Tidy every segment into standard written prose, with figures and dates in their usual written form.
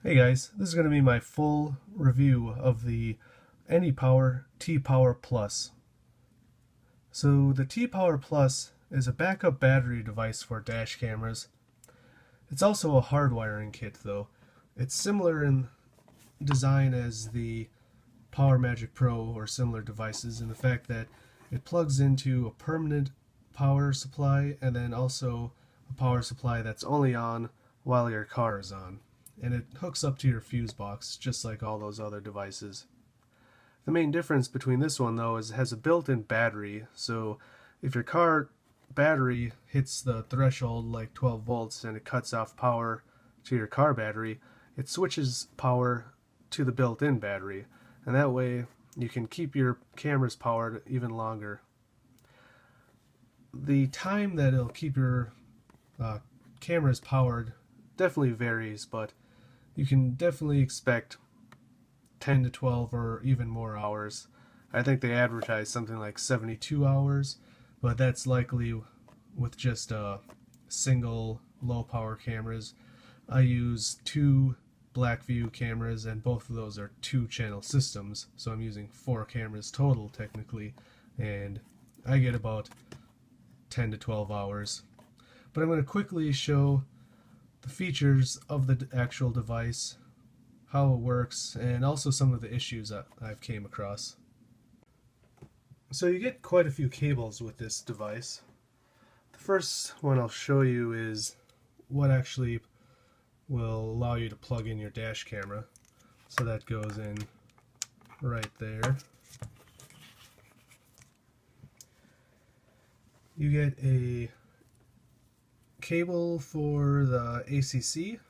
Hey guys, this is going to be my full review of the Anypower T Power Plus. So the T Power Plus is a backup battery device for dash cameras. It's also a hardwiring kit though. It's similar in design as the Power Magic Pro or similar devices in the fact that it plugs into a permanent power supply and then also a power supply that's only on while your car is on. And it hooks up to your fuse box just like all those other devices. The main difference between this one though is it has a built-in battery, so if your car battery hits the threshold like 12 volts and it cuts off power to your car battery, it switches power to the built-in battery, and that way you can keep your cameras powered even longer. The time that it'll keep your cameras powered definitely varies, but you can definitely expect 10 to 12 or even more hours. I think they advertise something like 72 hours, but that's likely with just single low power cameras. I use two Blackview cameras and both of those are 2-channel systems, so I'm using 4 cameras total technically, and I get about 10 to 12 hours. But I'm going to quickly show the features of the actual device, how it works, and also some of the issues that I've came across. So you get quite a few cables with this device. The first one I'll show you is what actually will allow you to plug in your dash camera. So that goes in right there. You get a cable for the ACC,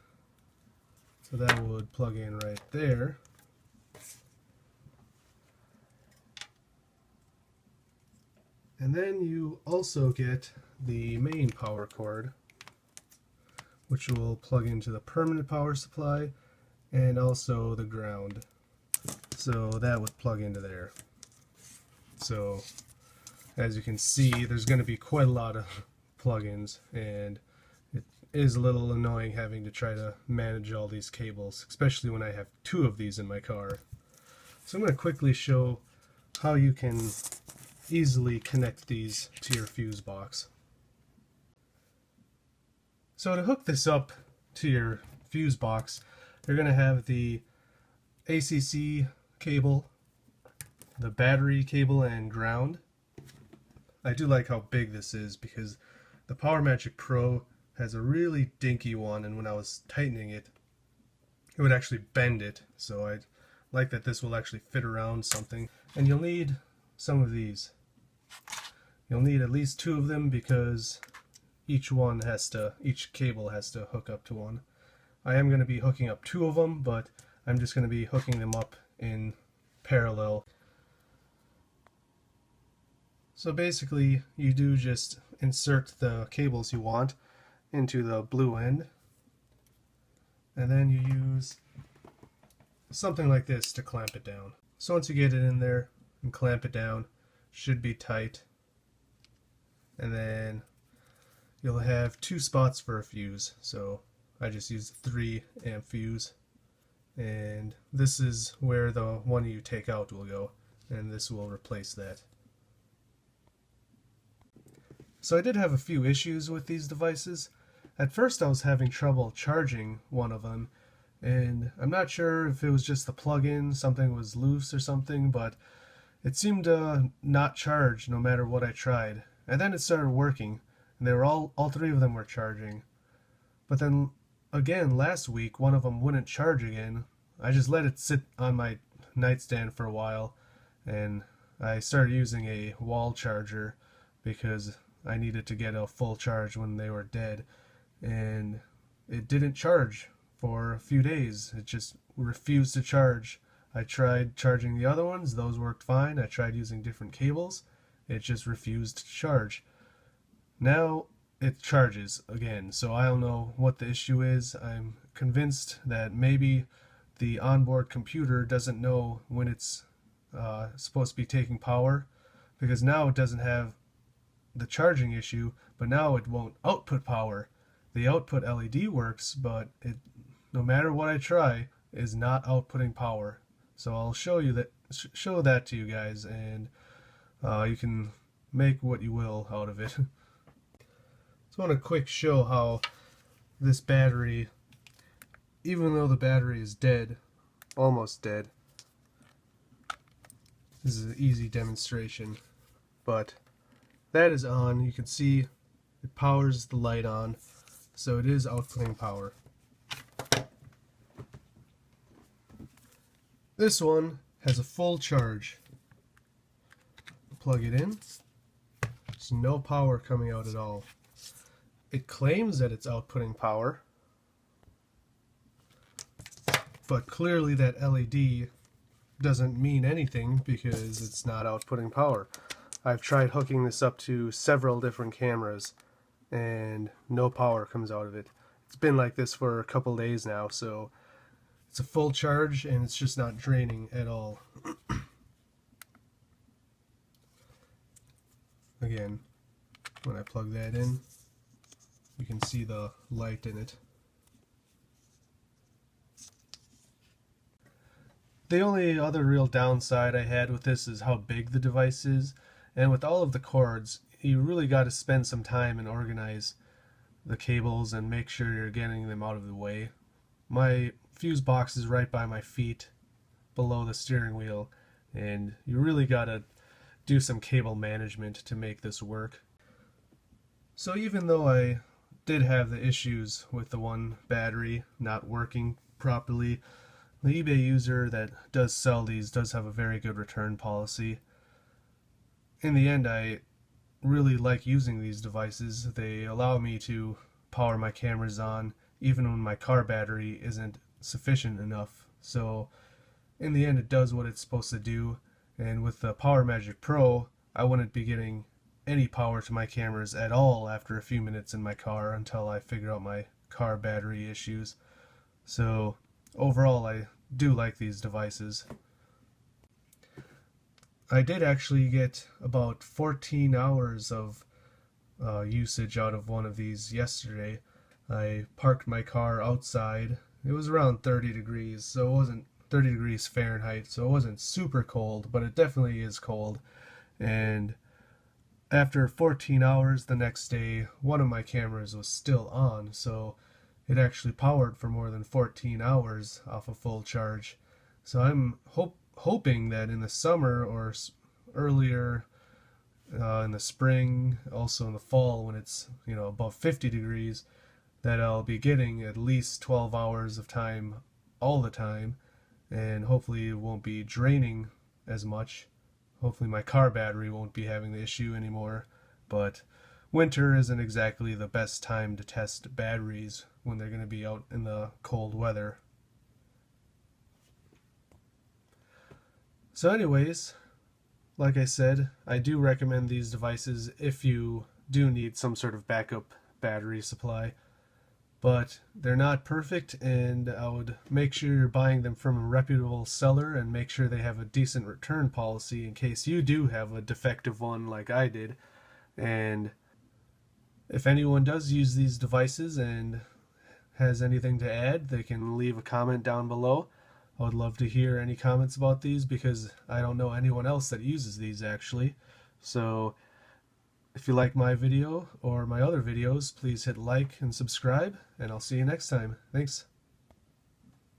so that would plug in right there. And then you also get the main power cord, which will plug into the permanent power supply and also the ground. So that would plug into there. So as you can see, there's going to be quite a lot of plugins, and it is a little annoying having to try to manage all these cables, especially when I have 2 of these in my car. So I'm going to quickly show how you can easily connect these to your fuse box. So to hook this up to your fuse box, you're going to have the ACC cable, the battery cable, and ground. I do like how big this is because the Power Magic Pro has a really dinky one, and when I was tightening it, it would actually bend it, so I like that this will actually fit around something. And you'll need some of these. You'll need at least 2 of them because each cable has to hook up to one. I am going to be hooking up 2 of them, but I'm just going to be hooking them up in parallel. So basically, you do just insert the cables you want into the blue end, and then you use something like this to clamp it down. So once you get it in there and clamp it down, should be tight, and then you'll have 2 spots for a fuse. So I just used a 3 amp fuse, and this is where the one you take out will go, and this will replace that. So I did have a few issues with these devices. At first I was having trouble charging one of them, and I'm not sure if it was just the plug-in, something was loose or something, but it seemed to not charge no matter what I tried. And then it started working, and they were all 3 of them were charging. But then again, last week, one of them wouldn't charge again. I just let it sit on my nightstand for a while, and I started using a wall charger because I needed to get a full charge when they were dead, and it didn't charge for a few days. It just refused to charge. I tried charging the other ones, those worked fine. I tried using different cables, it just refused to charge. Now it charges again, so I don't know what the issue is. I'm convinced that maybe the onboard computer doesn't know when it's supposed to be taking power, because now it doesn't have the charging issue, but now it won't output power. The output LED works, but no matter what I try, is not outputting power. So I'll show that to you guys, and you can make what you will out of it. So I want to quick show how this battery, even though the battery is dead, almost dead, this is an easy demonstration, but that is on. You can see it powers the light on, so it is outputting power. This one has a full charge. Plug it in. There's no power coming out at all. It claims that it's outputting power, but clearly that LED doesn't mean anything because it's not outputting power. I've tried hooking this up to several different cameras and no power comes out of it. It's been like this for a couple days now, so it's a full charge and it's just not draining at all. Again, when I plug that in, you can see the light in it. The only other real downside I had with this is how big the device is, and with all of the cords, you really got to spend some time and organize the cables and make sure you're getting them out of the way. My fuse box is right by my feet below the steering wheel, and you really got to do some cable management to make this work. So even though I did have the issues with the one battery not working properly, the eBay user that does sell these does have a very good return policy. In the end, I really like using these devices. They allow me to power my cameras on even when my car battery isn't sufficient enough. So in the end, it does what it's supposed to do. And with the PowerMagic Pro, I wouldn't be getting any power to my cameras at all after a few minutes in my car until I figure out my car battery issues. So overall, I do like these devices. I did actually get about 14 hours of usage out of one of these yesterday. I parked my car outside. It was around 30 degrees, so it wasn't 30 degrees Fahrenheit, so it wasn't super cold, but it definitely is cold. And after 14 hours the next day, one of my cameras was still on, so it actually powered for more than 14 hours off a full charge. So I'm hoping that in the summer or earlier in the spring, also in the fall when it's above 50 degrees, that I'll be getting at least 12 hours of time all the time, and hopefully it won't be draining as much. Hopefully my car battery won't be having the issue anymore, but winter isn't exactly the best time to test batteries when they're going to be out in the cold weather. So anyways, like I said, I do recommend these devices if you do need some sort of backup battery supply, but they're not perfect, and I would make sure you're buying them from a reputable seller and make sure they have a decent return policy in case you do have a defective one like I did. And if anyone does use these devices and has anything to add, they can leave a comment down below. I would love to hear any comments about these because I don't know anyone else that uses these actually. So if you like my video or my other videos, please hit like and subscribe, and I'll see you next time. Thanks.